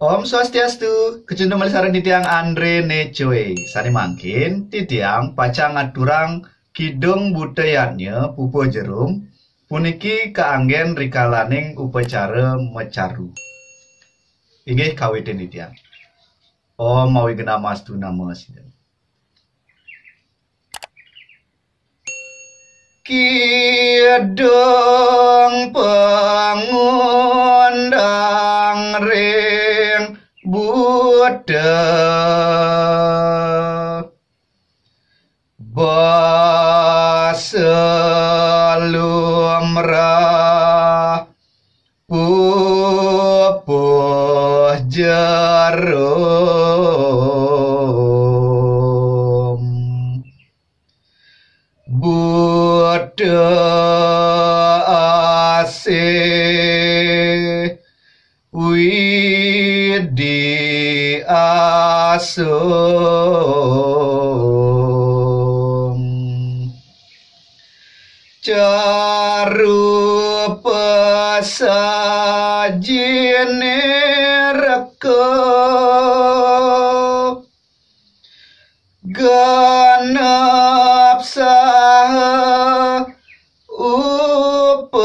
Om Swastiastu, kecundung malisaran titiang Andre Necoe. Sani mangkin, titiang pacang aturang kidung budayanya pupo jerum, puniki keanggen rikalaning upacara mecaru. Inggih kawitin titiang. Om mawi genamastu nama sidang. Kidung pangundang ring Buddha baselumrah pupuh jarum Buddha asih widi asum carupa sajine reka ganap saha upacara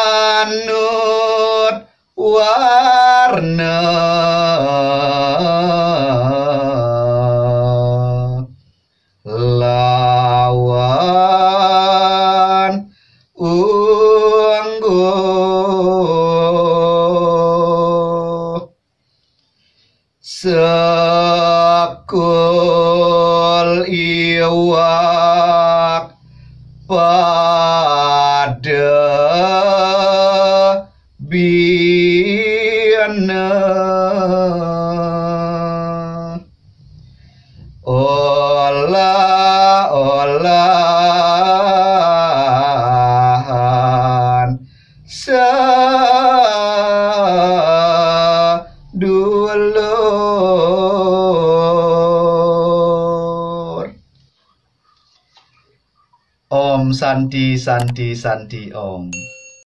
manut warna lawan sekul iwak pada bina olah-olahan sadulur. Om Santi Santi Santi Om.